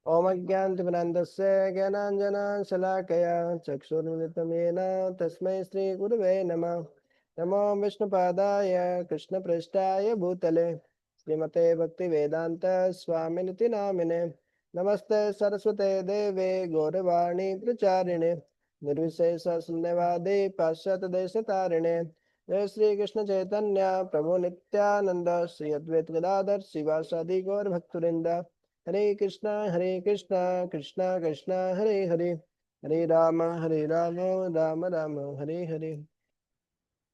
ओम अज्ञानतिमिरान्धस्य ज्ञानाञ्जनशलाकया चक्षुर्मिलितं येन तस्मै श्रीगुरवे नमः। नमो विष्णुपादाय कृष्णपृष्ठाय भूतले श्रीमते भक्तिवेदान्त स्वामिनिति नामिने। नमस्ते सरस्वते देवे गौरवाणी प्रचारिणे निर्विशेष शून्यवादी पाश्चात्य देशतारिणे। जय श्री कृष्ण चैतन्य प्रभु नित्यानंद श्री अद्वैत गदाधर शिवासादि गौर भक्तवृंद। हरे कृष्णा कृष्णा कृष्णा हरे हरे, हरे राम राम राम हरे हरे।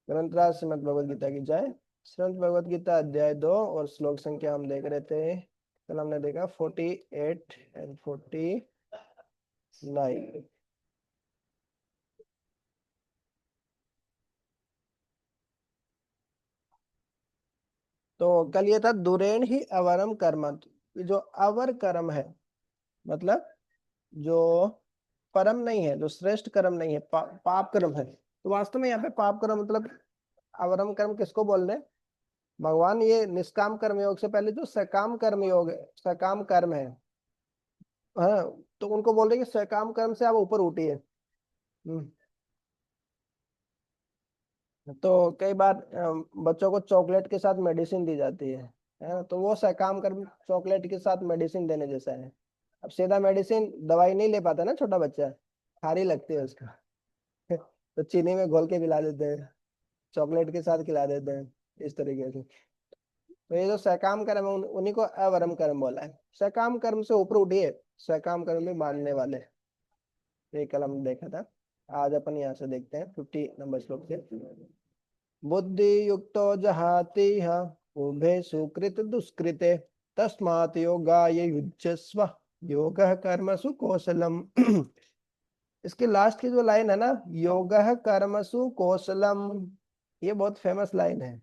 ग्रंथराज श्रीमद् भगवद गीता की जय। श्रीमद् भगवद गीता अध्याय 2 और श्लोक संख्या हम देख रहे थे। कल हमने देखा 48 एंड 49। तो कल ये था दुरेण ही अवरम कर्म। ये जो अवर कर्म है मतलब जो परम नहीं है, जो श्रेष्ठ कर्म नहीं है, पाप कर्म है। तो वास्तव में यहाँ पे पाप कर्म मतलब अवरम कर्म किसको बोल रहे हैं? भगवान ये निष्काम कर्म योग से पहले जो सकाम कर्म योग है, सकाम कर्म है, हाँ, तो उनको बोल रहे हैं कि सकाम कर्म से आप ऊपर उठिए। तो कई बार बच्चों को चॉकलेट के साथ मेडिसिन दी जाती है ना? तो वो सकाम कर्म चॉकलेट के साथ मेडिसिन देने जैसा है। अब सीधा मेडिसिन दवाई नहीं ले पाता ना छोटा बच्चा, खारी लगती है उसको। तो चीनी में घोल के पिला देते हैं, चॉकलेट के साथ खिला देते हैं, इस तरीके से। तो ये जो सकाम कर्म है उन्हीं को अवरम कर्म बोला है। सकाम कर्म से ऊपर उठिए, सकाम कर्म में मानने वाले। ये कल हम देखा था। आज अपन यहाँ से देखते हैं 50 नंबर श्लोक से। बुद्धि युक्तो जहाति उभे सुकृत दुष्कृते तस्मात् योगाय युज्यस्व योगः कर्मसु कौशलम। इसके लास्ट की जो लाइन है ना, योगः कर्मसु कौशलम, ये बहुत फेमस लाइन है।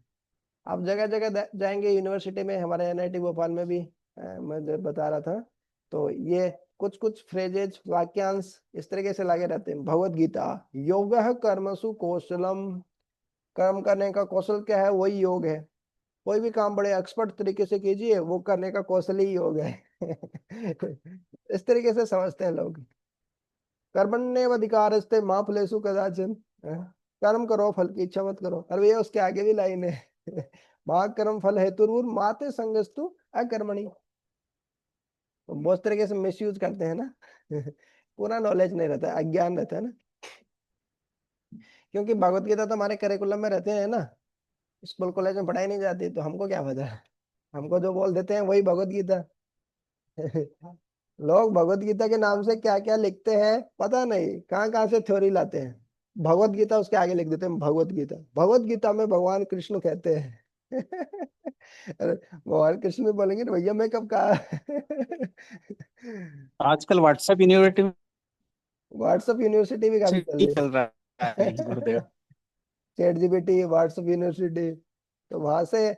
आप जगह जगह जाएंगे, यूनिवर्सिटी में, हमारे एनआईटी भोपाल में भी मैं जब बता रहा था, तो ये कुछ कुछ फ्रेजेज वाक्यांश इस तरीके से लगे रहते हैं। भगवत गीता योगः कर्मसु कौशलम, कर्म करने का कौशल क्या है? वही योग है। कोई भी काम बड़े एक्सपर्ट तरीके से कीजिए, वो करने का कौशल ही योग है। इस तरीके से समझते हैं लोग। कर्मण्येवाधिकारस्ते मा फलेषु कदाचन। कर्म करो, फल की इच्छा मत करो। अरे भैया उसके आगे भी लाइन है। भाग कर्म फल हेतुर्भुर माते संगस्तु अकर्मणि। तो बहुत तरीके से मिसयूज करते हैं ना। पूरा नॉलेज नहीं रहता है, अज्ञान रहता है ना। क्योंकि भगवत गीता तो हमारे करिकुलम में रहते हैं ना, स्कूल कॉलेज में पढ़ाई नहीं जाती, तो हमको क्या पता है। हमको जो बोल देते हैं वही भगवत गीता। लोग भगवत गीता के नाम से क्या क्या लिखते हैं पता नहीं, कहाँ कहाँ से थ्योरी लाते हैं। भगवत गीता उसके आगे लिख देते हैं भगवत गीता। भगवत गीता में भगवान कृष्ण कहते हैं। अरे भगवान कृष्ण भी बोलेंगे ना भैया, मैं कब कहा। आजकल व्हाट्सएप यूनिवर्सिटी व्हाट्सएप यूनिवर्सिटी भी काफी चल ही रही चल रहा है गुरुदेव। है। चैट जीपीटी, व्हाट्सएप यूनिवर्सिटी, तो वहां से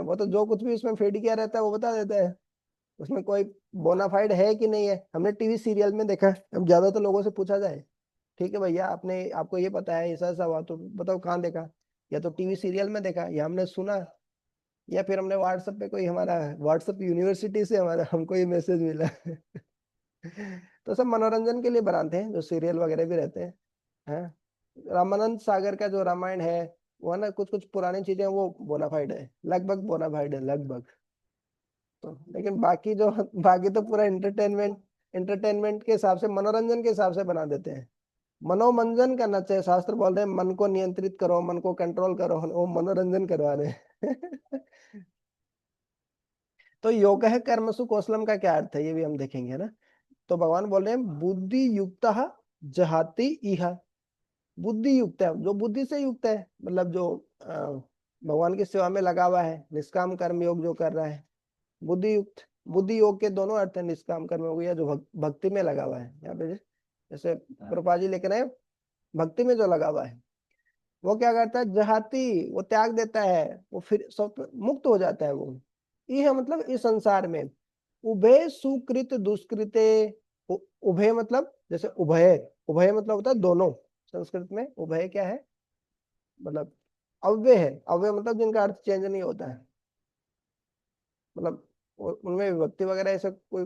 वो तो जो कुछ भी उसमें फीड किया रहता है वो बता देता है। उसमें कोई बोनाफाइड है कि नहीं है, हमने टीवी सीरियल में देखा। अब ज्यादातर लोगों से पूछा जाए, ठीक है भैया आपने, आपको ये पता है ऐसा ऐसा हुआ, तो बताओ कहाँ देखा? या तो टीवी सीरियल में देखा, या हमने सुना, या फिर हमने व्हाट्सएप पे कोई, हमारा व्हाट्सएप यूनिवर्सिटी से हमारा हमको ये मैसेज मिला। तो सब मनोरंजन के लिए बनाते हैं, जो सीरियल वगैरह भी रहते हैं। रामानंद सागर का जो रामायण है, वो है ना, कुछ कुछ पुरानी चीजें वो बोनाफाइड है, लगभग बोनाफाइड है, लगभग। तो लेकिन बाकी जो, बाकी तो पूरा एंटरटेनमेंट, एंटरटेनमेंट के हिसाब से, मनोरंजन के हिसाब से बना देते हैं। मनोमंजन करना चाहिए, शास्त्र बोल रहे हैं मन को नियंत्रित करो, मन को कंट्रोल करो, वो मनोरंजन करवा रहे हैं। तो योग है कर्मसु कौशलम का क्या अर्थ है, ये भी हम देखेंगे ना। तो भगवान बोल रहे हैं बुद्धि युक्त जहाति इह। बुद्धि युक्त है, जो बुद्धि से युक्त है, मतलब जो भगवान की सेवा में लगा हुआ है, निष्काम कर्म योग जो कर रहा है, बुद्धि युक्त। बुद्धि योग के दोनों अर्थ है, निष्काम कर्म योग या जो भक्ति में लगा हुआ है। यहाँ पे जैसे प्रभुपाद जी लिख रहे हैं, भक्ति में जो लगा हुआ है वो क्या करता है? जहाती, वो त्याग देता है, वो फिर सब मुक्त हो जाता है वो। यह मतलब इस संसार में उभय सुकृत दुष्कृते। उभय मतलब जैसे उभय, उभय मतलब होता है दोनों। संस्कृत में उभय क्या है? मतलब अव्यय है। अव्यय मतलब जिनका अर्थ चेंज नहीं होता है, मतलब उनमें विभक्ति वगैरह ऐसा कोई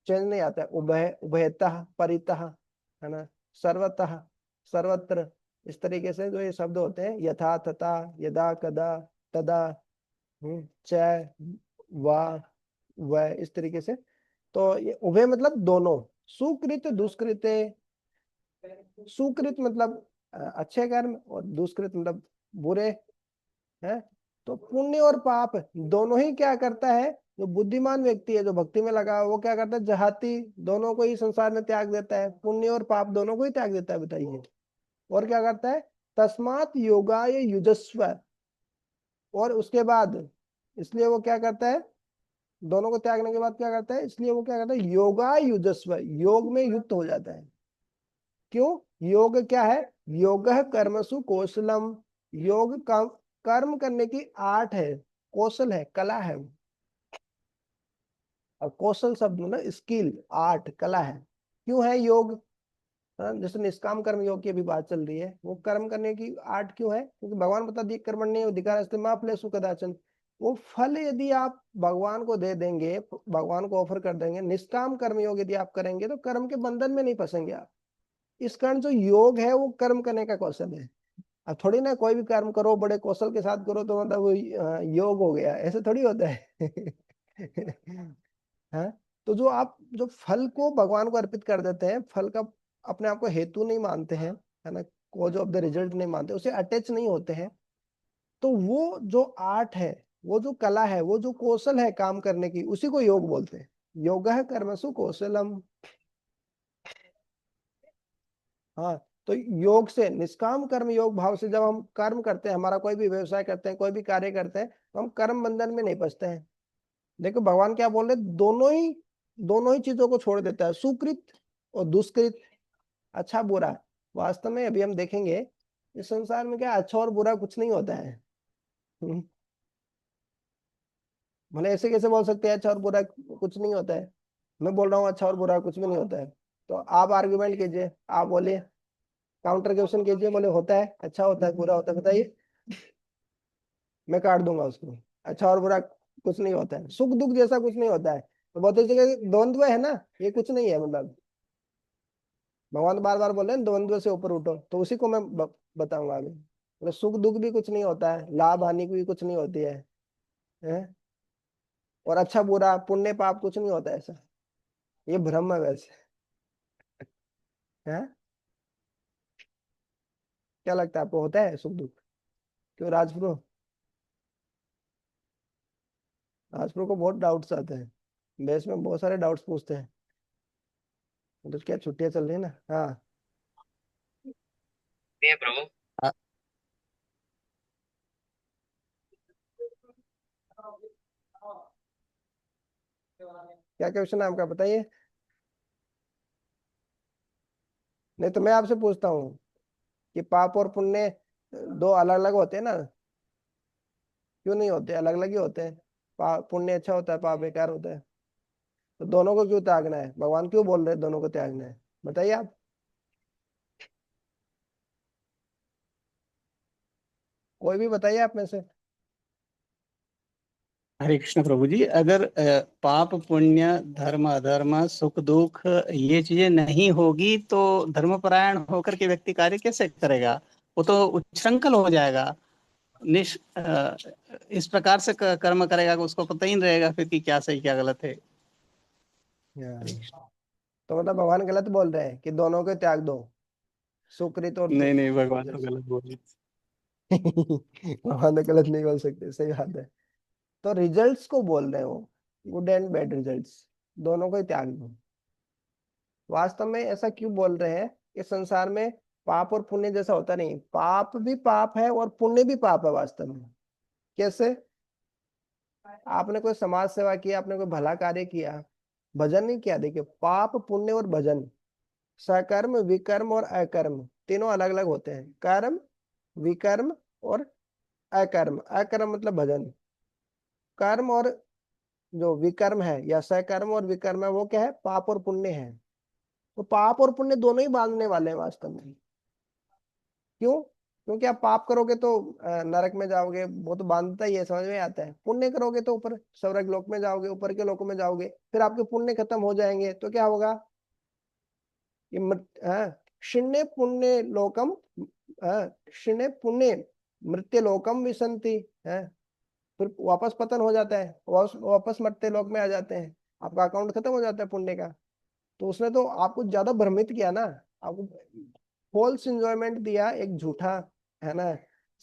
चेंज नहीं आता है। उभय, उभयतः, परितः, है ना, सर्वतः, सर्वत्र, इस तरीके से जो ये शब्द होते हैं, यथा, तथा, यदा, कदा, तदा, च, वा, व, इस तरीके से। तो ये उभय मतलब दोनों, सुकृत दुष्कृत, सुकृत मतलब अच्छे कर्म, और दुष्कृत मतलब बुरे, है। तो पुण्य और पाप दोनों ही क्या करता है, जो बुद्धिमान व्यक्ति है, जो भक्ति में लगा वो क्या करता है, जहाती दोनों को ही संसार में त्याग देता है, पुण्य और पाप दोनों को ही त्याग देता है, बताइए। और क्या करता है, तस्मात् योगाय युजस्व, और उसके बाद इसलिए वो क्या करता है, दोनों को त्यागने के बाद क्या करता है, इसलिए वो क्या करता है, योगाय युजस्व, योग में युक्त हो जाता है। क्यों, योग क्या है, योग कर्मसु कौशलम, योग का कर्म करने की आर्ट है, कौशल है, कला है। और कौशल शब्द ना, स्किल, आर्ट, कला है। क्यों है योग, जैसे निष्काम कर्म योग की अभी बात चल रही है, वो कर्म करने की आर्ट क्यों है, क्योंकि भगवान बता दिए कर्मण्य अधिकार मां फलेषु कदाचन। वो फल यदि आप भगवान को दे देंगे, भगवान को ऑफर कर देंगे, निष्काम कर्म योग यदि आप करेंगे तो कर्म के बंधन में नहीं फंसेंगे आप। इस कारण जो योग है वो कर्म करने का कौशल है। अब थोड़ी ना कोई भी कर्म करो बड़े कौशल के साथ करो तो मतलब वो योग हो गया, ऐसे थोड़ी होता है। हाँ, तो जो आप जो फल को भगवान को अर्पित कर देते हैं, फल का अपने आप को हेतु नहीं मानते हैं, है ना, कॉज ऑफ द रिजल्ट नहीं मानते, उसे अटैच नहीं होते हैं, तो वो जो आर्ट है, वो जो कला है, वो जो कौशल है काम करने की, उसी को योग बोलते हैं। योगः कर्मसु कौशलम। हाँ, तो योग से, निष्काम कर्म योग भाव से जब हम कर्म करते हैं, हमारा कोई भी व्यवसाय करते हैं, कोई भी कार्य करते हैं, तो हम कर्म बंधन में नहीं फंसते हैं। देखो भगवान क्या बोल रहे, दोनों ही चीजों को छोड़ देता है, सुकृत और दुष्कृत, अच्छा बुरा। वास्तव में अभी हम देखेंगे इस संसार में क्या अच्छा और बुरा कुछ नहीं होता है। हम्म, भले ऐसे कैसे बोल सकते हैं अच्छा और बुरा कुछ नहीं होता है। मैं बोल रहा हूँ अच्छा और बुरा कुछ भी नहीं होता है, तो आप आर्ग्यूमेंट कीजिए, आप बोलिए, काउंटर क्वेश्चन कीजिए, बोले होता है, अच्छा होता है, बुरा होता है, बताइए, मैं काट दूंगा उसको। अच्छा और बुरा कुछ नहीं होता है, सुख दुख जैसा कुछ नहीं होता है, तो बहुत जगह द्वंद्व है ना, ये कुछ नहीं है मतलब। भगवान बार बार बोल रहे हैं द्वंद्व से ऊपर उठो, तो उसी को मैं बताऊंगा आगे, मतलब सुख दुख भी कुछ नहीं होता है, लाभ हानि भी कुछ नहीं होती है? और अच्छा बुरा पुण्य पाप कुछ नहीं होता है ऐसा, ये भ्रम है वैसे, है। क्या लगता है आपको, होता है सुख दुख? क्यों राजप्रो, राजप्रो को बहुत डाउट्स आते हैं, बेस में बहुत सारे डाउट्स पूछते हैं। तो क्या छुट्टियां चल रही है ना, हाँ। है प्रभु। क्या क्वेश्चन है आपका, बताइए। नहीं तो मैं आपसे पूछता हूँ कि पाप और पुण्य दो अलग अलग होते हैं ना, क्यों नहीं होते, अलग अलग ही होते हैं। पाप, पुण्य अच्छा होता है, पाप बेकार होता है, तो दोनों को क्यों त्यागना है, भगवान क्यों बोल रहे हैं दोनों को त्यागना है, बताइए आप। कोई भी बताइए आप में से। हरे कृष्ण प्रभु जी, अगर पाप पुण्य धर्म अधर्म सुख दुख ये चीजें नहीं होगी तो धर्मपरायण होकर के व्यक्ति कार्य कैसे करेगा? वो तो उच्छृंखल हो जाएगा। इस प्रकार से कर्म करेगा कि उसको पता ही नहीं रहेगा फिर कि क्या सही क्या गलत है। हरे हाँ, कृष्ण। तो मतलब भगवान गलत बोल रहे हैं कि दोनों को त्याग दो, सुकृत और नहीं नहीं, भगवान तो गलत बोल रहे। भगवान तो गलत नहीं बोल सकते, सही बात है। तो रिजल्ट्स को बोल रहे हो, गुड एंड बैड रिजल्ट्स, दोनों को ही त्याग दो। वास्तव में ऐसा क्यों बोल रहे हैं कि संसार में पाप और पुण्य जैसा होता नहीं, पाप भी पाप है और पुण्य भी पाप है वास्तव में। कैसे, आपने कोई समाज सेवा किया, आपने कोई भला कार्य किया, भजन नहीं किया, देखिए पाप पुण्य और भजन, सकर्म विकर्म और अकर्म, तीनों अलग अलग होते हैं। कर्म, विकर्म और अकर्म, अकर्म मतलब भजन। कर्म और जो विकर्म है या सकर्म और विकर्म है, वो क्या है, पाप और पुण्य है। तो पाप और पुण्य दोनों ही बांधने वाले हैं वास्तव में। क्यों, क्योंकि आप पाप करोगे तो नरक में जाओगे, वो तो बांधता ही है, समझ में आता है। पुण्य करोगे तो ऊपर स्वर्ग लोक में जाओगे, ऊपर के लोकों में जाओगे। फिर आपके पुण्य खत्म हो जाएंगे तो क्या होगा? ये क्षिण्य पुण्य लोकम, क्षिण्य पुण्य मृत्यु लोकम विसंति है। फिर वापस पतन हो जाता है, वापस मरते लोक में आ जाते हैं, आपका अकाउंट खत्म हो जाता है पुण्य का। तो उसने तो आपको ज्यादा भ्रमित किया ना, आपको फॉल्स इंजॉयमेंट दिया, एक झूठा, है ना,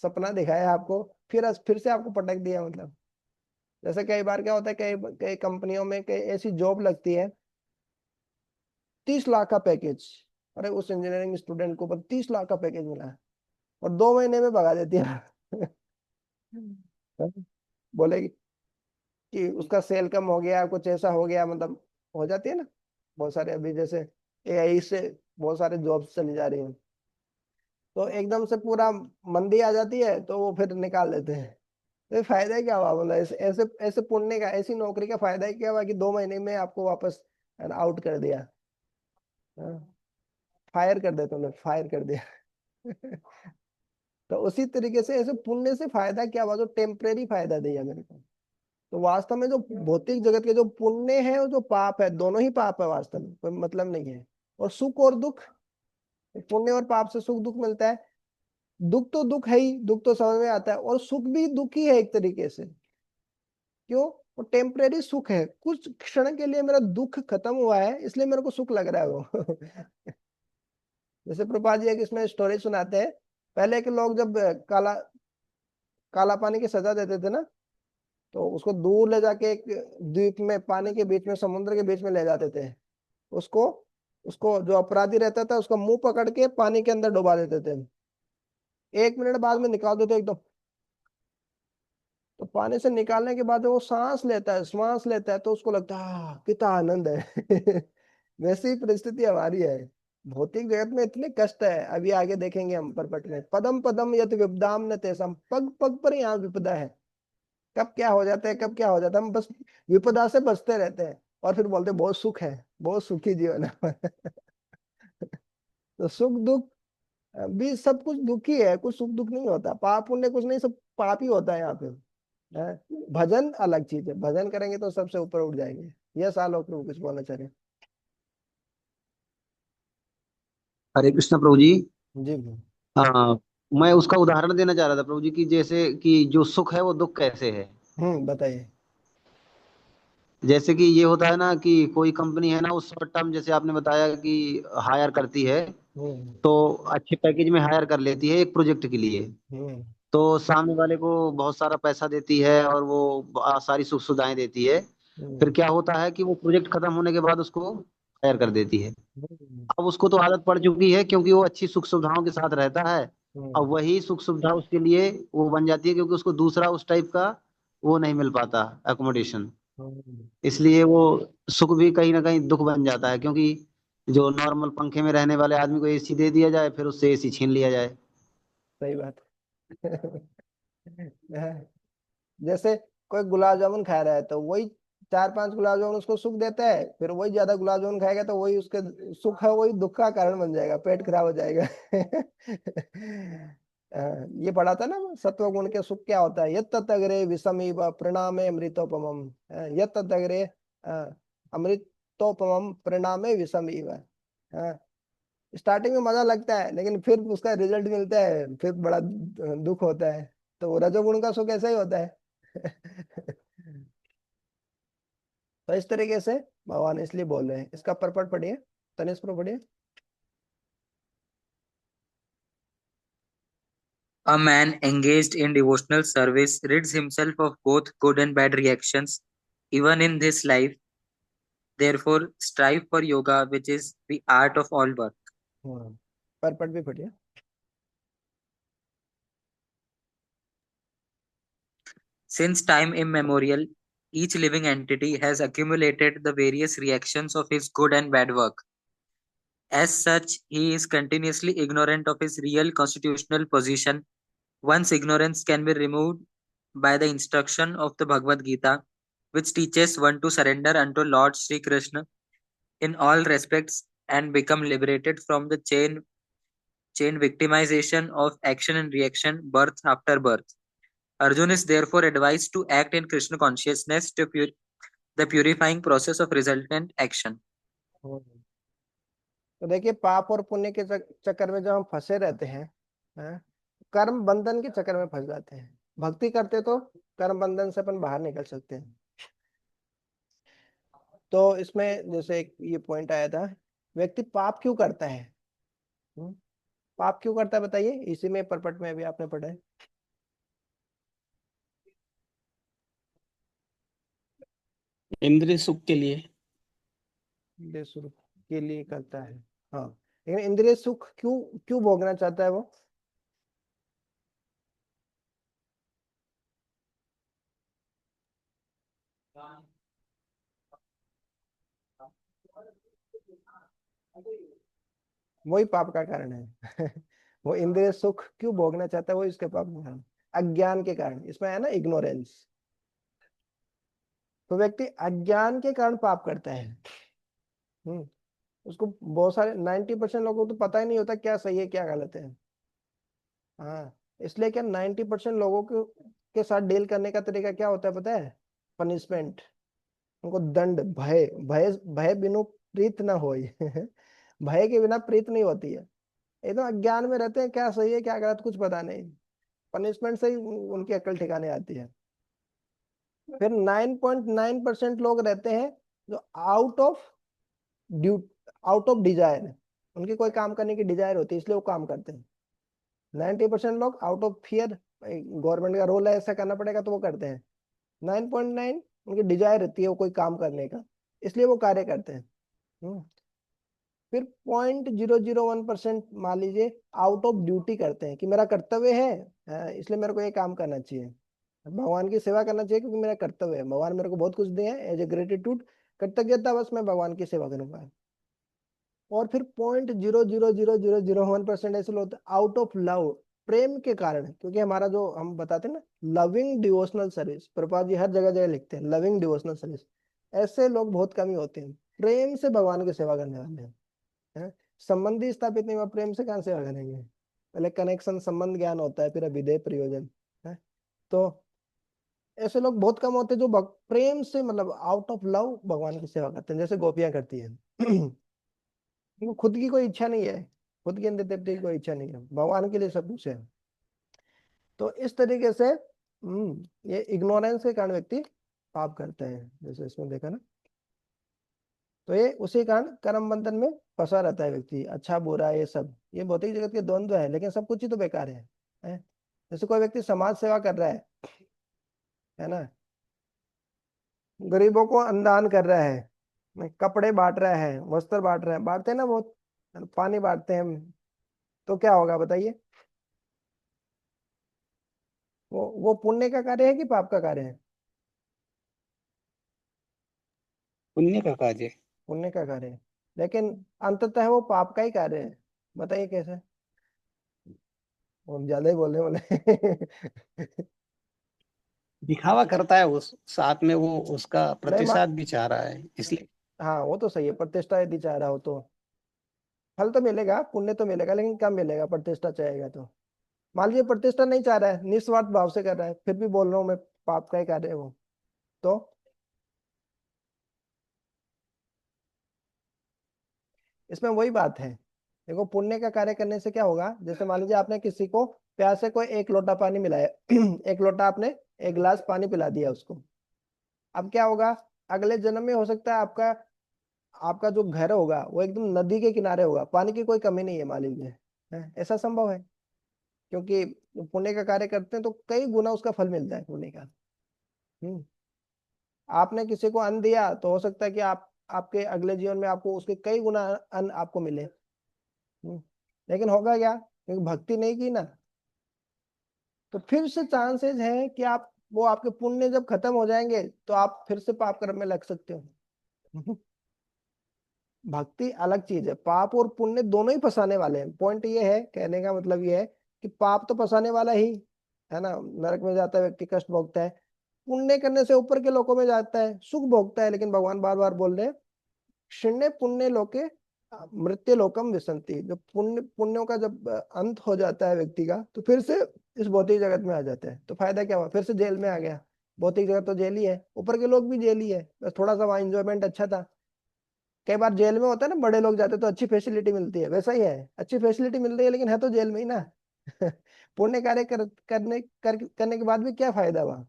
सपना दिखाया आपको, फिर से आपको पटक दिया। मतलब जैसे कई बार क्या होता है, कई कई कंपनियों में कई ऐसी जॉब लगती है, 30 लाख का पैकेज, अरे उस इंजीनियरिंग स्टूडेंट को ऊपर 30 लाख का पैकेज मिला है, और 2 महीने में भगा देती है। बोलेगी कि उसका सेल कम हो गया, कुछ ऐसा हो गया, मतलब हो जाती है ना बहुत सारे, अभी जैसे एआई से बहुत सारे जॉब्स चली जा रही हैं, तो एकदम से पूरा मंदी आ जाती है तो वो फिर निकाल देते हैं। तो ये फायदा क्या हुआ? मतलब ऐसे ऐसे ऐसे पुण्य का, ऐसी नौकरी का फायदा ही क्या हुआ कि 2 महीने में आपको वापस आउट कर दिया, फायर कर देते, उन्हें फायर कर दिया। तो उसी तरीके से ऐसे पुण्य से फायदा क्या हुआ? जो टेम्परेरी फायदा दिया मेरे को। तो वास्तव में जो भौतिक जगत के जो पुण्य है और जो पाप है, दोनों ही पाप है, वास्तव में कोई मतलब नहीं है। और सुख और दुख, पुण्य और पाप से सुख दुख मिलता है। दुख तो दुख है ही, दुख तो समझ में आता है, और सुख भी दुख ही है एक तरीके से। क्यों? वो टेम्परेरी सुख है, कुछ क्षण के लिए मेरा दुख खत्म हुआ है, इसलिए मेरे को सुख लग रहा है वो। जैसे प्रभुपाद जी एक इसमें स्टोरी सुनाते हैं, पहले के लोग जब काला काला पानी की सजा देते थे ना, तो उसको दूर ले जाके एक द्वीप में, पानी के बीच में, समुद्र के बीच में ले जाते थे। उसको उसको जो अपराधी रहता था उसका मुंह पकड़ के पानी के अंदर डुबा देते थे, 1 मिनट बाद में निकाल देते एकदम। तो पानी से निकालने के बाद वो सांस लेता है, श्वास लेता है, तो उसको लगता है कितना आनंद है। वैसी ही परिस्थिति हमारी है। भौतिक जगत में इतने कष्ट है, अभी आगे देखेंगे हम परपट में। पदम पदम यत विपदाम न तेसम, पग पग पर यहाँ विपदा है। कब क्या हो जाता है, कब क्या हो जाता है, हम बस विपदा से बचते रहते हैं, और फिर बोलते हैं बहुत सुख है, बहुत सुखी जीवन है। तो सुख दुख भी सब कुछ दुख ही है, कुछ सुख दुख नहीं होता, पाप पुण्य कुछ नहीं, सब पाप ही होता है यहाँ पे। है? भजन अलग चीज है, भजन करेंगे तो सबसे ऊपर उठ जाएंगे। ये साल हो प्रभु कुछ बोलना चाह रहे हैं? हरे कृष्ण प्रभु जी। जी जी। हाँ, मैं उसका उदाहरण देना चाह रहा था प्रभु जी की, जैसे कि जो सुख है वो दुख कैसे है। बताइए। जैसे कि ये होता है ना कि कोई कंपनी है ना, उस शॉर्ट टर्म जैसे आपने बताया कि हायर करती है, हम्म तो अच्छे पैकेज में हायर कर लेती है एक प्रोजेक्ट के लिए। हम्म तो सामने वाले को बहुत सारा पैसा देती है और वो सारी सुख सुविधाएं देती है। फिर हम्म क्या होता है कि वो प्रोजेक्ट खत्म होने के बाद उसको हायर कर देती है। हम्म अब उसको तो आदत पड़ चुकी है, क्योंकि वो अच्छी सुख सुविधाओं के साथ रहता है। अब हम्म वही सुख सुविधा उसके लिए वो बन जाती है, क्योंकि उसको दूसरा उस टाइप का वो नहीं मिल पाता, एकोमोडेशन। हम्म, इसलिए वो सुख भी कहीं ना कहीं दुख बन जाता है, क्योंकि जो नॉर्मल पंखे में रहने वाले आदमी को एसी दे दिया जाए, फिर उससे एसी छीन लिया जाए। सही बात। जैसे कोई गुलाब जामुन खा रहा है, तो वही 4-5 गुलाब जामुन उसको सुख देता है, फिर वही ज्यादा गुलाब जामुन खाएगा तो वही उसके सुख है, वही दुख का कारण बन जाएगा, पेट खराब हो जाएगा। ये पढ़ा था ना, सत्व गुण के सुख क्या होता है, यत अग्रे विषमीव परिणामे अमृतोपमम। यत अग्रे अमृतोपमम परिणामे विषमीव। स्टार्टिंग में मजा लगता है, लेकिन फिर उसका रिजल्ट मिलता है, फिर बड़ा दुख होता है। तो रजोगुण का सुख ऐसा ही होता है। तो इस तरीके से भगवान इसलिए बोल रहे हैं। इसका परपट पढ़िए, तनिष्क पर पढ़िए। A man engaged in devotional service rids himself of both good and bad reactions, even in this life. Therefore, strive for yoga, which is the art of all work. Purport भी पढ़िए। Since time immemorial, each living entity has accumulated the various reactions of his good and bad work. As such, he is continuously ignorant of his real constitutional position. One's ignorance can be removed by the instruction of the Bhagavad Gita, which teaches one to surrender unto Lord Sri Krishna in all respects and become liberated from the chain chain victimization of action and reaction, birth after birth. Arjun is therefore advised to act in Krishna consciousness to the purifying process of resultant action. तो देखिए, पाप और पुण्य के चक्कर में जब हम फंसे रहते हैं, कर्म बंधन के चक्कर में फंस जाते हैं। भक्ति करते तो कर्म बंधन से अपन बाहर निकल सकते हैं। तो इसमें जैसे ये पॉइंट आया था, व्यक्ति पाप क्यों करता है? पाप क्यों करता है बताइए, इसी में परपट में भी आपने पढ़ा है। इंद्रिय सुख के लिए। इंद्रिय सुख के लिए करता है, हाँ। लेकिन इंद्रिय सुख क्यों क्यों भोगना चाहता है वो? वही पाप का कारण है। वो इंद्रिय सुख क्यों भोगना चाहता है, वो इसके पाप का कारण, अज्ञान के कारण। इसमें है ना इग्नोरेंस। तो व्यक्ति अज्ञान के कारण पाप करता है। उसको बहुत सारे 90% लोगों को तो पता ही नहीं होता क्या सही है क्या गलत है। हाँ, इसलिए क्या 90% लोगों के साथ डील करने का तरीका क्या होता है पता है? पनिशमेंट। उनको दंड, भय भय भय बिनु प्रीत ना होई। भय के बिना प्रीत नहीं होती है। एकदम अज्ञान में रहते हैं, क्या सही है क्या गलत कुछ पता नहीं। पनिशमेंट से ही उनकी अक्ल ठिकाने आती है। फिर 9.9% लोग रहते हैं जो आउट ऑफ डिजायर, उनकी कोई काम करने की डिजायर होती है इसलिए वो काम करते हैं। 90% लोग आउट ऑफ फियर, गवर्नमेंट का रोल है ऐसा करना पड़ेगा तो वो करते हैं। 9.9 उनकी डिजायर रहती है वो कोई काम करने का, इसलिए वो कार्य करते हैं। फिर 0.001% मान लीजिए आउट ऑफ ड्यूटी करते हैं कि मेरा कर्तव्य है, इसलिए मेरे को ये काम करना चाहिए, भगवान की सेवा करना चाहिए क्योंकि मेरा कर्तव्य है, भगवान मेरे को बहुत कुछ दिया है, एज ए ग्रेटिट्यूड, कृतज्ञता बस मैं भगवान की सेवा करूंगा। और फिर 0.00001% ऐसे लोग होते हैं आउट ऑफ लव, प्रेम के कारण, क्योंकि हमारा जो हम बताते हैं ना loving devotional service, Prabhupada ji हर जगह जगह लिखते हैं लविंग डिवोशनल सर्विस, ऐसे लोग बहुत कम ही होते हैं प्रेम से भगवान की सेवा करने वाले हैं। संबंधी स्थापित नहीं हुआ, प्रेम से कहाँ सेवा करेंगे? पहले कनेक्शन, संबंध, ज्ञान होता है, फिर अभिधेय, प्रयोजन है। तो ऐसे लोग बहुत कम होते हैं जो प्रेम से, मतलब आउट ऑफ लव भगवान की सेवा करते हैं, जैसे गोपियां करती है। खुद की कोई इच्छा नहीं है, खुद की अंदर तृप्ति की कोई इच्छा नहीं है, भगवान के लिए सब कुछ है। तो इस तरीके से ये इग्नोरेंस के कारण व्यक्ति पाप करते हैं, जैसे इसमें देखा ना। तो ये उसी कारण कर्म बंधन में फंसा रहता है व्यक्ति, अच्छा बुरा ये सब, ये भौतिक जगत के द्वंद्व है, लेकिन सब कुछ ही तो बेकार है? जैसे कोई व्यक्ति समाज सेवा कर रहा है ना, गरीबों को अन्नदान कर रहा है, कपड़े बांट रहा है, वस्त्र बांट रहा है, बांटते हैं ना बहुत, पानी बांटते हैं हम, तो क्या होगा बताइए? वो पुण्य का कार्य है कि पाप का कार्य है? पुण्य का कार्य है। पुण्य का कार्य है, लेकिन अंततः वो पाप का ही कार्य है। बताइए कैसे? वो ज्यादा ही बोलने वाले। दिखावा करता है, उस साथ में वो उसका नहीं प्रतिशत भी चाह रहा है, इसलिए। हाँ वो तो सही है, प्रतिष्ठा यदि चाह रहा हो तो फल तो मिलेगा, पुण्य तो मिलेगा, लेकिन कम मिलेगा प्रतिष्ठा चाहेगा तो। मान लीजिए प्रतिष्ठा नहीं चाह रहा है, निस्वार्थ भाव से कर रहा है, फिर भी बोल रहा हूँ मैं पाप का ही कार्य है वो, तो इसमें वही बात है। देखो पुण्य का कार्य करने से क्या होगा, जैसे मान लीजिए आपने किसी को प्यासे को एक लोटा पानी मिलाया, एक लोटा आपने एक गिलास पानी पिला दिया उसको, अब क्या होगा? अगले जन्म में हो सकता है आपका आपका जो घर होगा वो एकदम नदी के किनारे होगा, पानी की कोई कमी नहीं है मान लीजिए, ऐसा संभव है, क्योंकि पुण्य का कार्य करते हैं तो कई गुना उसका फल मिलता है पुण्य का। हम्म आपने किसी को अन्न दिया तो हो सकता है कि आपके अगले जीवन में आपको उसके कई गुना अन्न आपको मिले। लेकिन होगा क्या, क्योंकि भक्ति नहीं की ना, तो फिर से चांसेस है कि आप वो आपके पुण्य जब खत्म हो जाएंगे तो आप फिर से पाप कर्म में लग सकते हो। भक्ति अलग चीज है, पाप और पुण्य दोनों ही फंसाने वाले हैं। पॉइंट ये है, कहने का मतलब ये है कि पाप तो फंसाने वाला ही है ना, नरक में जाता है व्यक्ति, कष्ट भोगता है, पुण्य करने से ऊपर के लोकों में जाता है, सुख भोगता है। लेकिन भगवान बार बार बोल रहे हैं, क्षीणे पुण्य लोके मृत्यु लोकम विसंति, जो पुण्यों का जब अंत हो जाता है व्यक्ति का, तो फिर से इस भौतिक जगत में आ जाता है। तो फायदा क्या हुआ, फिर से जेल में आ गया। भौतिक जगत तो जेल ही है, ऊपर के लोग भी जेल ही है, बस थोड़ा सा वहां इंजॉयमेंट अच्छा था। कई बार जेल में होता है ना, बड़े लोग जाते तो अच्छी फैसिलिटी मिलती है, वैसा ही है, अच्छी फैसिलिटी मिल रही है लेकिन है तो जेल में ही ना। पुण्य कार्य करने के बाद भी क्या फायदा वहां,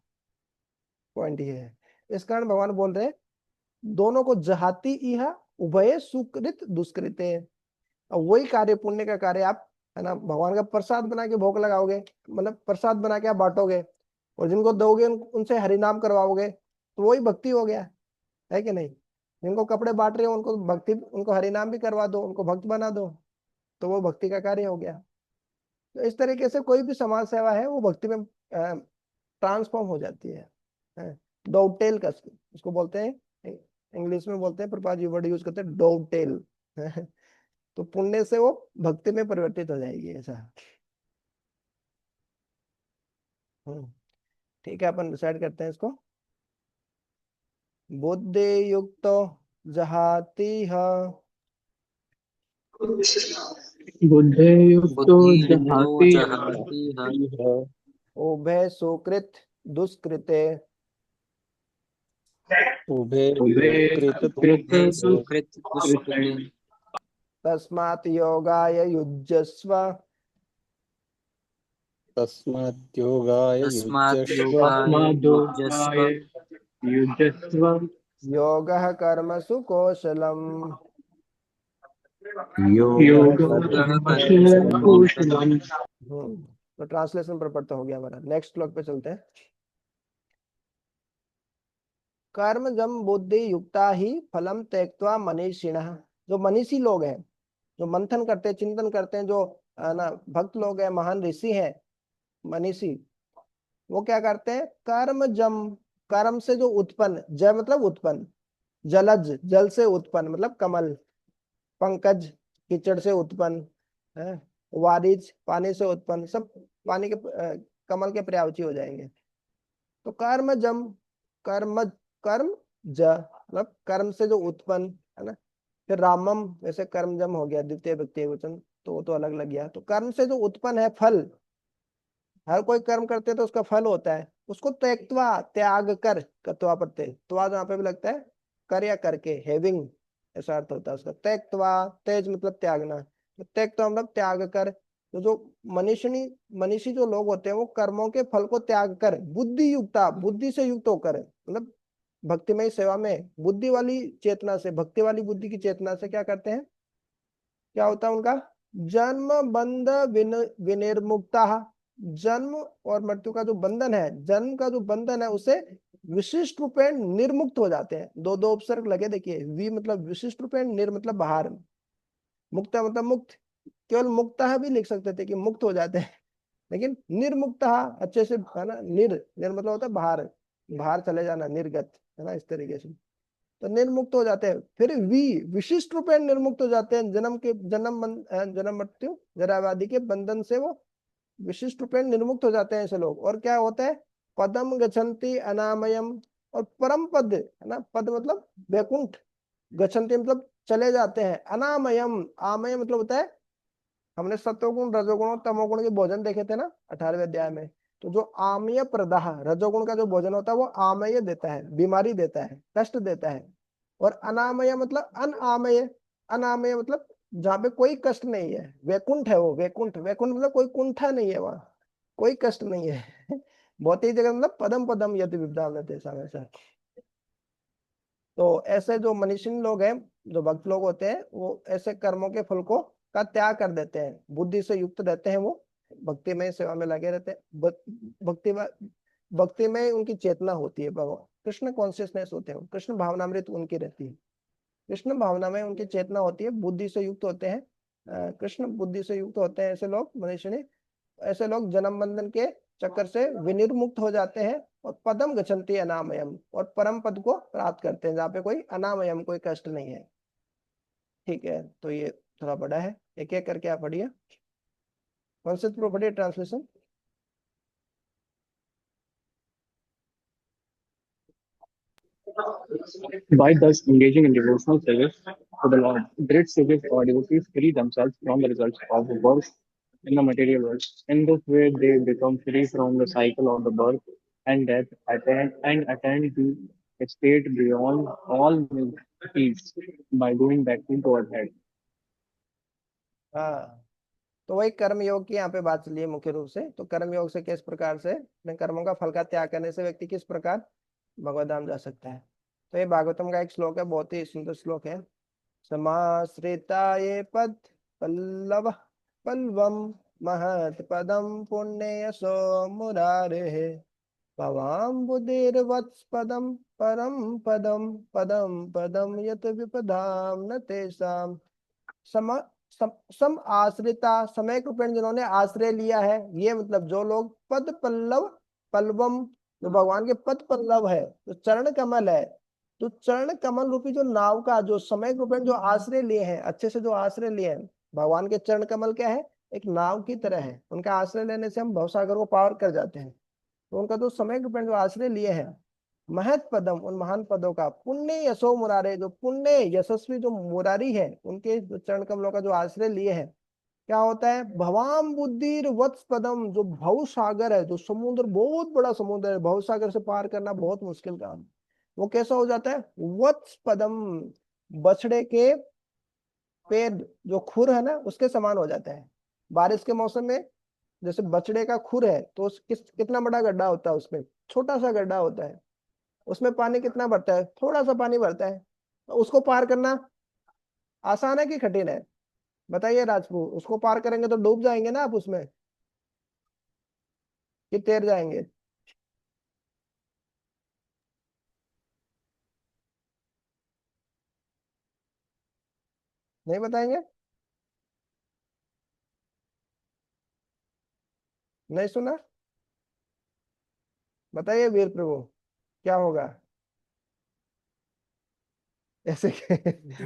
पॉइंट ये है। इस कारण भगवान बोल रहे हैं दोनों को जहाती इह उभय सुकृत दुष्कृते। अब वही कार्य, पुण्य का कार्य आप, है ना, भगवान का प्रसाद बना के भोग लगाओगे, मतलब प्रसाद बना के आप बांटोगे, और जिनको दोगे उनसे हरिनाम करवाओगे, तो वही भक्ति हो गया, है कि नहीं। जिनको कपड़े बांट रहे हो उनको भक्ति, उनको हरिनाम भी करवा दो, उनको भक्त बना दो, तो वो भक्ति का कार्य हो गया। तो इस तरीके से कोई भी समाज सेवा है वो भक्ति में ट्रांसफॉर्म हो जाती है। डोवटेल का उसको बोलते हैं, इंग्लिश में बोलते हैं, प्रपात जी वर्ड यूज करते हैं डोवटेल। तो पुण्य से वो भक्ति में परिवर्तित हो जाएगी, ऐसा। ठीक है, अपन डिसाइड करते हैं इसको। बुद्धि युक्त जहाति बुद्धे युक्तो बुद्धि युक्तो जहाति जहाति उभय सुकृत दुष्कृते उभे उभे कृत कृत सुकृत दुष्कृते तस्मात् योगाय युज्यस्व तस्मात् योगाय तस्मात् युज्यस्व योगाय युज्यस्व तस्माद्योगाय युज्यस्व योगः कर्मसु कौशलम्। योगः कर्मसु कौशलम्। तो ट्रांसलेशन पर पढ़ता हो गया हमारा। नेक्स्ट श्लोक पे चलते हैं। कर्म जम बुद्धि युक्ता ही फलम त्यक्त्वा मनीषिणः। जो मनीषी लोग हैं, जो मंथन करते हैं, चिंतन करते हैं, जो ना भक्त लोग हैं, महान ऋषि हैं, मनीषी, वो क्या करते हैं, कर्म जम, कर्म से जो उत्पन्न, जय मतलब उत्पन्न, जलज जल से उत्पन्न मतलब कमल, पंकज कीचड़ से उत्पन्न है, वारिज पानी से उत्पन्न, सब पानी के कमल के पर्यायवाची हो जाएंगे। तो कर्म जम, कर्म कर्म ज मतलब कर्म से जो उत्पन्न, है ना। फिर रामम, वैसे कर्म जम हो गया द्वितीय व्यक्ति वचन, तो वो तो अलग लग गया। तो कर्म से जो उत्पन्न है फल, हर कोई कर्म करते तो उसका फल होता है, उसको त्यक्त्वा त्याग कर, कत्वा प्रत्यय त्वा जहाँ पे भी लगता है कर या करके, हैविंग ऐसा अर्थ होता है उसका। त्यक्त्वा, तेज मतलब त्यागना, तो त्यक्त्वा मतलब त्याग कर। तो जो मनीषी जो लोग होते हैं वो कर्मों के फल को त्याग कर, बुद्धि युक्ता, बुद्धि से युक्त होकर, मतलब भक्तिमय सेवा में बुद्धि वाली चेतना से, भक्ति वाली बुद्धि की चेतना से क्या करते हैं, क्या होता है उनका, जन्म बंध विनिर्मुक्ता। जन्म और मृत्यु का जो बंधन है, जन्म का जो बंधन है, उसे विशिष्ट रूपेण निर्मुक्त हो जाते हैं। दो दो उपसर्ग लगे देखिए, वि मतलब विशिष्ट रूपेण, निर मतलब बाहर, मुक्ता मतलब मुक्त। केवल मुक्ता भी लिख सकते थे कि मुक्त हो जाते हैं, लेकिन निर्मुक्त अच्छे से, है ना। निर मतलब होता है बाहर, बाहर चले जाना, निर्गत, है ना, इस तरीके से। तो निर्मुक्त हो जाते हैं। फिर विशिष्ट रूप में निर्मुक्त हो जाते हैं, जन्म मृत्यु जरा व्याधि के बंधन से वो विशिष्ट रूप में निर्मुक्त हो जाते हैं ऐसे लोग। और क्या होता है, पदम गच्छन्ति अनामयम, और परम पद, है ना, पद मतलब वैकुंठ, गच्छन्ति मतलब चले जाते हैं, अनामयम, आमय मतलब होता है, हमने सत्वगुण रजोगुण और तमोगुण के भोजन देखे थे ना 18वें अध्याय में। तो जो आमय प्रदाह, रजोगुण का जो भोजन होता है वो आमय देता है, बीमारी देता है, कष्ट देता है। और अनामय मतलब अनामय, अनामय मतलब जहाँ पे कोई कष्ट नहीं है, वैकुंठ है वो, वैकुंठ, वैकुंठ मतलब कोई कुंठा नहीं है वहाँ, कोई कष्ट नहीं है। बहुत ही जगह मतलब पदम पदम यदि विद्या ऐसा। तो ऐसे जो मनीषी लोग हैं, जो भक्त लोग होते हैं, वो ऐसे कर्मों के फल को का त्याग कर देते हैं, बुद्धि से युक्त रहते हैं, वो भक्ति में सेवा में लगे रहते हैं। भक्ति भक्ति में उनकी चेतना होती है, भगवान कृष्ण कॉन्शियसनेस होते हैं, कृष्ण भावनामृत उनकी रहती है, कृष्ण भावना में उनकी चेतना होती है, बुद्धि से युक्त होते हैं। कृष्ण बुद्धि से युक्त होते हैं ऐसे लोग, मनुष्य, ऐसे लोग जन्म बंधन के चक्कर से विनिर्मुक्त हो जाते हैं, और पदम गच्छन्ति अनामयम, और परम पद को प्राप्त करते हैं जहाँ पे कोई अनामयम, कोई कष्ट नहीं है। ठीक है, तो ये थोड़ा बड़ा है, एक एक करके आप पढ़िए। कॉन्सेप्ट प्रो पढ़िए, translation. By thus engaging in devotional service, to the Lord. Great cities or devotees free themselves from the results of birth in the material world. In this way, they become free from the cycle of the birth and death, attend the state beyond all needs by doing bhakti toward head. हाँ, तो वही कर्म योग की यहाँ पे बात चली है मुख्य रूप से। तो कर्म योग से किस प्रकार से अपने कर्मों का फल का त्याग करने से व्यक्ति किस प्रकार भगवत धाम जा सकता है। तो ये भागवतम का एक श्लोक है, बहुत ही सुंदर श्लोक है। समाश्रिता ये पद पल्लव पल्वम महत पदम पुण्य यशो मुरारे भवाम बुद्धिर्वत्स पदम परम पदम पदम पदम यत विपदाम न तेषाम। सम आश्रिता, समय रूपेण जिन्होंने आश्रय लिया है, ये मतलब जो लोग पद पल्लव पल्लवम, जो भगवान के पद पल्लव है, जो चरण कमल है, तो चरण कमल रूपी जो नाव का जो समय रूपेण जो आश्रय लिए हैं, अच्छे से जो आश्रय लिए हैं, भगवान के चरण कमल क्या है, एक नाव की तरह है। उनका आश्रय लेने से हम भवसागर को पार कर जाते हैं। तो उनका जो समय रूपेण जो आश्रय लिए हैं, महत पदम, उन महान पदों का, पुण्य यशो मुरारे, जो पुण्य यशस्वी जो मुरारी है, उनके जो चरण कमलों का जो आश्रय लिए हैं, क्या होता है, भवाम बुद्धिर वत्स पदम, जो भव सागर है, जो समुद्र, बहुत बड़ा समुद्र है, भव सागर से पार करना बहुत मुश्किल काम, वो कैसा हो जाता है, वत्स पदम, बछड़े के पैर जो खुर है ना, उसके समान हो जाता है। बारिश के मौसम में जैसे बछड़े का खुर है, तो कितना बड़ा गड्ढा होता है, उसमें छोटा सा गड्ढा होता है, उसमें पानी कितना भरता है, थोड़ा सा पानी भरता है। तो उसको पार करना आसान है कि कठिन है, बताइए राजपूत। उसको पार करेंगे तो डूब जाएंगे ना आप उसमें, कि तैर जाएंगे। नहीं बताएंगे, नहीं सुना, बताइए वीर प्रभु, क्या होगा ऐसे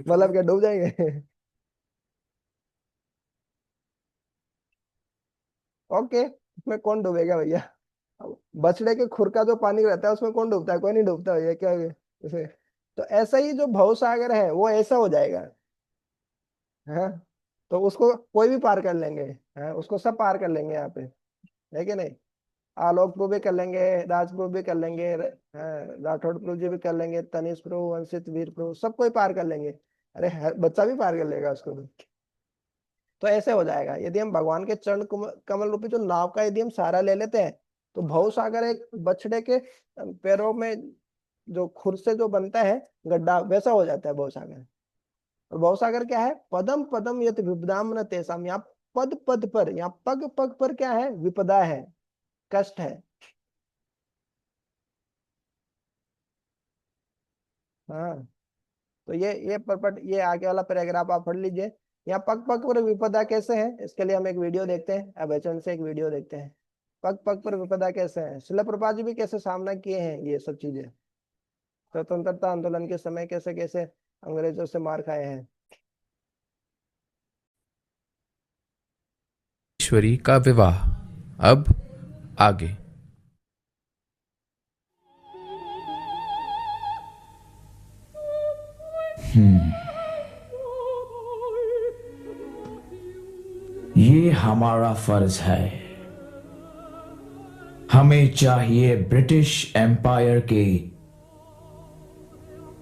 मतलब क्या डूब जाएंगे ओके, उसमें कौन डूबेगा भैया, बछड़े के खुर का जो पानी रहता है उसमें कौन डूबता है, कोई नहीं डूबता भैया, क्या उसे। तो ऐसा ही जो भव सागर है वो ऐसा हो जाएगा, हाँ। तो उसको कोई भी पार कर लेंगे, हाँ, उसको सब पार कर लेंगे यहाँ पे, है कि नहीं। आलोक प्रभु भी कर लेंगे, राज प्रभु भी कर लेंगे, राठौड़ प्रभु जी भी कर लेंगे, तनिष प्रभु, वंशित, वीर प्रभु, सब कोई पार कर लेंगे। अरे बच्चा भी पार कर लेगा उसको भी। तो ऐसे हो जाएगा यदि हम भगवान के चरण कमल रूपी जो नाव का यदि हम सहारा ले लेते हैं, तो भव सागर एक बछड़े के पैरों में जो खुर से जो बनता है गड्ढा, वैसा हो जाता है भव सागर। और भव सागर क्या है, पदम पदम यत विपदाम न तेसाम, यहाँ पद पद पर, यहाँ पग पग पर क्या है, विपदा है, कष्ट है, हाँ। तो ये परपट, ये आगे वाला पैराग्राफ आप पढ़ लीजिए। यहाँ पग पग पर विपदा कैसे है, इसके लिए हम एक वीडियो देखते हैं, अवचन से एक वीडियो देखते हैं। पग पग पर विपदा कैसे है, शिला प्रभुपाद जी भी कैसे सामना किए हैं ये सब चीजें, स्वतंत्रता आंदोलन के समय कैसे कैसे अंग्रेजों से मार खाए हैं। ईश्वरी का विवाह। अब आगे। ये हमारा फर्ज है। हमें चाहिए ब्रिटिश एम्पायर के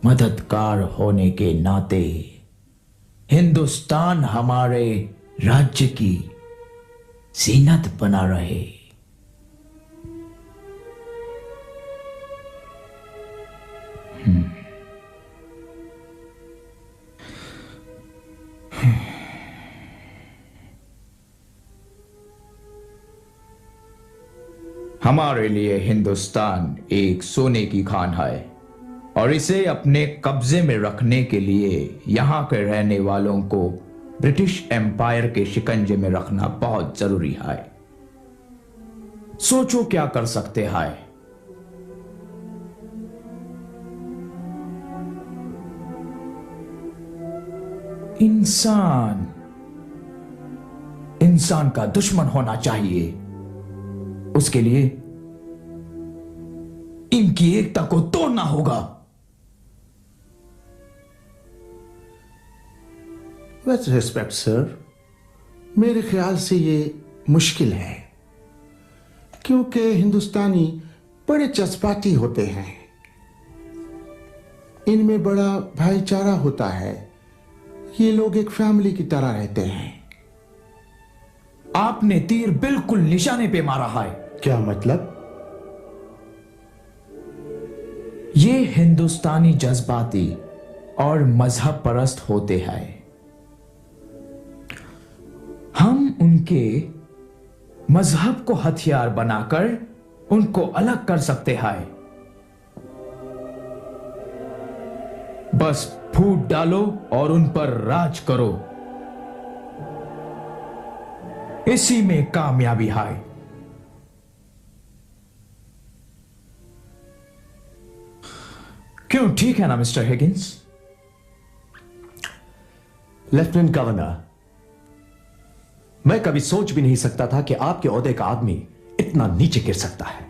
मददगार होने के नाते हिंदुस्तान हमारे राज्य की जीनत बना रहे। हमारे लिए हिंदुस्तान एक सोने की खान है और इसे अपने कब्जे में रखने के लिए यहां के रहने वालों को ब्रिटिश एम्पायर के शिकंजे में रखना बहुत जरूरी है। सोचो क्या कर सकते हैं। इंसान का दुश्मन होना चाहिए, उसके लिए इनकी एकता को तोड़ना होगा। विथ रिस्पेक्ट सर, मेरे ख्याल से ये मुश्किल है, क्योंकि हिंदुस्तानी बड़े जज्बाती होते हैं, इनमें बड़ा भाईचारा होता है, ये लोग एक फैमिली की तरह रहते हैं। आपने तीर बिल्कुल निशाने पे मारा है। क्या मतलब? ये हिंदुस्तानी जज्बाती और मजहब परस्त होते हैं। हम उनके मजहब को हथियार बनाकर उनको अलग कर सकते हैं। बस फूट डालो और उन पर राज करो, इसी में कामयाबी है। क्यों, ठीक है ना मिस्टर हिगिंस? लेफ्टिनेंट गवर्नर, मैं कभी सोच भी नहीं सकता था कि आपके ओहदे का आदमी इतना नीचे गिर सकता है।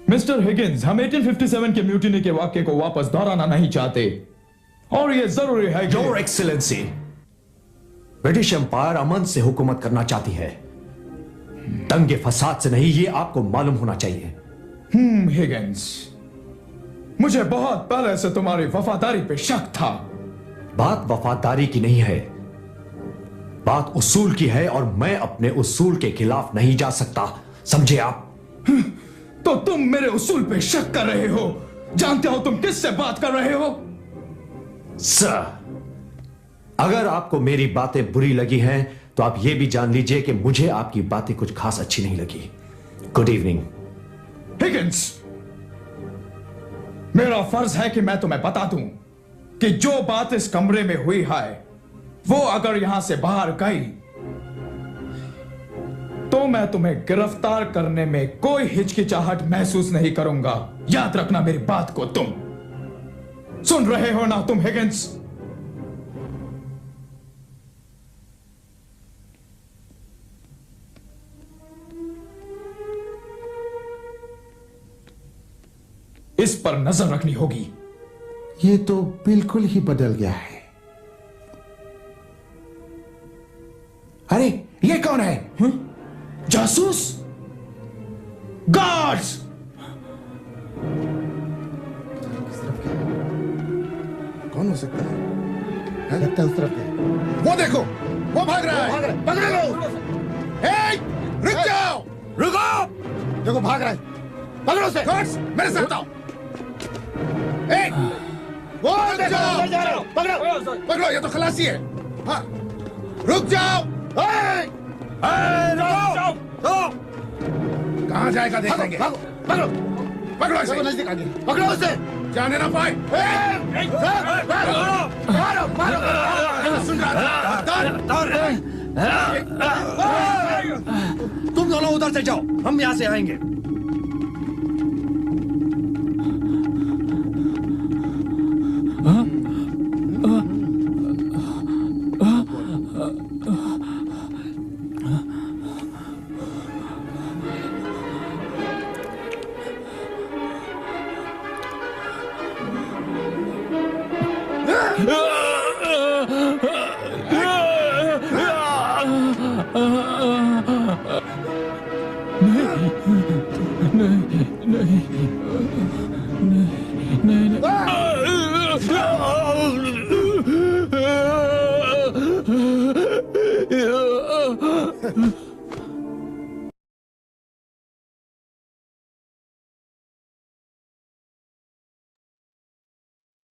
मिस्टर हिगिंस, हम 1857 के म्यूटिनी के वाक्य को वापस दोहराना नहीं चाहते, और यह जरूरी है कि योर एक्सीलेंसी, ब्रिटिश एम्पायर अमन से हुकूमत करना चाहती है, दंगे फसाद से नहीं, यह आपको मालूम होना चाहिए। हिगिंस, मुझे बहुत पहले से तुम्हारी वफादारी पे शक था। बात वफादारी की नहीं है, बात उसूल की है, और मैं अपने उसूल के खिलाफ नहीं जा सकता, समझे आप? तो तुम मेरे उसूल पे शक कर रहे हो? जानते हो तुम किससे बात कर रहे हो? सर, अगर आपको मेरी बातें बुरी लगी हैं तो आप यह भी जान लीजिए कि मुझे आपकी बातें कुछ खास अच्छी नहीं लगी। Good evening. हिगिंस, मेरा फर्ज है कि मैं तुम्हें बता दूं कि जो बात इस कमरे में हुई है, वो अगर यहां से बाहर गई तो मैं तुम्हें गिरफ्तार करने में कोई हिचकिचाहट महसूस नहीं करूंगा। याद रखना मेरी बात को। तुम सुन रहे हो ना तुम हिगिंस? इस पर नजर रखनी होगी। ये तो बिल्कुल ही बदल गया है। अरे ये कौन है? जासूस? गार्ड्स! कौन हो सकता है? लगता है उस तरफ है। वो देखो, वो भाग रहा है। पकड़ लो। रुक जाओ, रुको। देखो भाग रहा है, पकड़ो उसे। गार्ड्स, मेरे साथ आओ। वो रुक जाओ, पकड़ो, पकड़ो, ये तो खलासी है। हाँ, रुक जाओ। कहाँ जाएगा देखेंगे। पकड़ो, पकड़ो इसे। नजदीक आ गया, पकड़ो उसे, जाने ना पाए। मारो, मारो, सुन रहा था। तुम दोनों उधर से जाओ, हम यहां से आएंगे।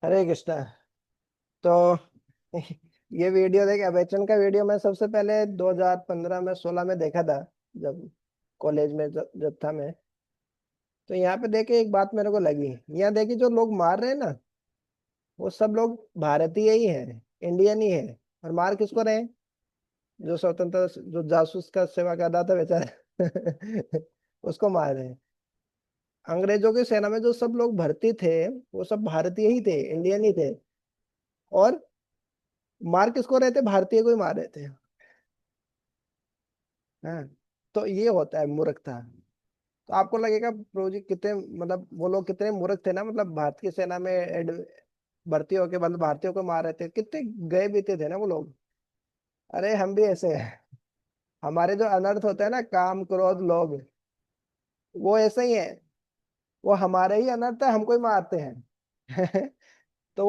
हरे कृष्णा। तो ये वीडियो देख, अबेचन का वीडियो मैं सबसे पहले 2015 में 16 में देखा था, जब कॉलेज में जब था मैं। तो यहाँ पे देखे एक बात मेरे को लगी, यहाँ देखिए जो लोग मार रहे हैं ना, वो सब लोग भारतीय ही हैं, इंडियन ही है। और मार किसको रहे हैं? जो स्वतंत्र, जो जासूस का सेवा कर रहा था बेचारा उसको मार रहे हैं। अंग्रेजों की सेना में जो सब लोग भर्ती थे, वो सब भारतीय ही थे, इंडियन ही थे। और मार किसको रहे थे? भारतीय को ही मार रहे थे। हाँ, तो ये होता है मूर्खता। तो आपको लगेगा प्रभु जी कितने, मतलब वो लोग कितने मूर्ख थे ना, मतलब भारत की सेना में भर्ती होके मतलब भारतीयों को मार रहे थे, कितने गए बीते थे ना वो लोग। अरे हम भी ऐसे हैं, हमारे जो अनर्थ होते हैं ना, काम क्रोध लोभ, वो ऐसे ही है, वो हमारे ही अनर्थ है, हमको ही मारते हैं। तो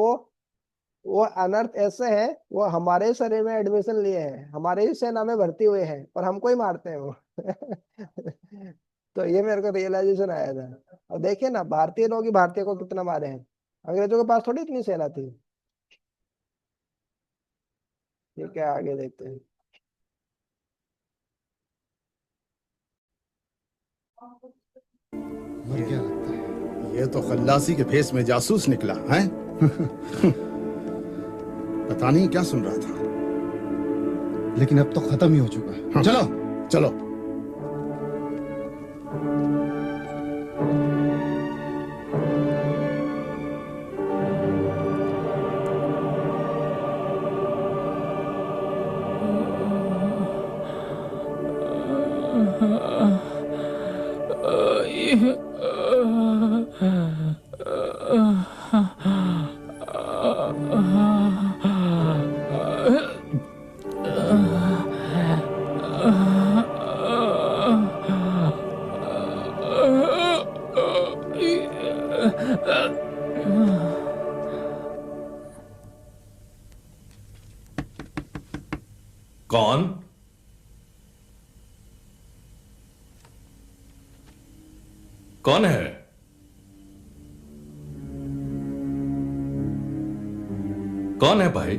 वो अनर्थ ऐसे है, वो हमारे ही शरीर में एडमिशन लिए हैं, हमारे ही सेना में भर्ती हुए हैं, और हमको ही मारते हैं वो। तो ये मेरे को रियलाइजेशन आया था। और देखिए ना, भारतीय लोग ही भारतीय को कितना मारे हैं, अंग्रेजों के पास थोड़ी इतनी सेना थी। ठीक है, आगे देखते हैं। मर गया लगता है, ये तो खल्लासी के भेस में जासूस निकला है। पता नहीं क्या सुन रहा था, लेकिन अब तो खत्म ही हो चुका है। हाँ। चलो चलो। कौन? कौन है? कौन है भाई?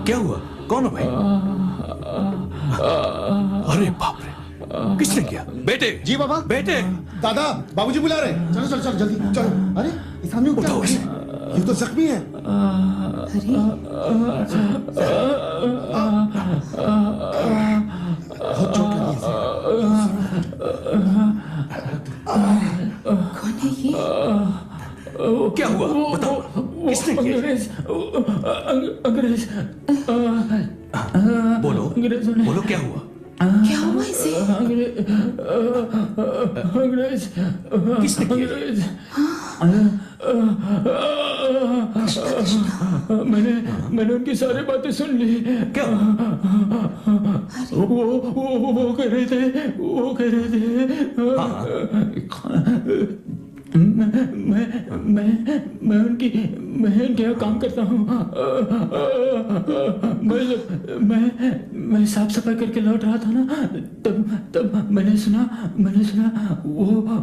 क्या हुआ? कौन है भाई? अरे बाप रे, किसने किया? बेटे। जी बाबा। बेटे। दादा, बाबूजी बुला रहे। चलो चलो चलो जल्दी चलो। अरे इस आदमी को क्या हुआ? ये तो जख्मी है। बहुत चोट लगी है। कौन है ये? क्या हुआ? बताओ, किसने किया? अंग्रेज। बोलो बोलो, क्या हुआ? क्या हुआ इसे? अंग्रेज। किसने किया? मैंने उनकी सारी बातें सुन ली। क्या? वो कह रहे थे मैं उनके यहाँ काम करता हूँ। मैं साफ सफाई करके लौट रहा था ना, तब मैंने सुना वो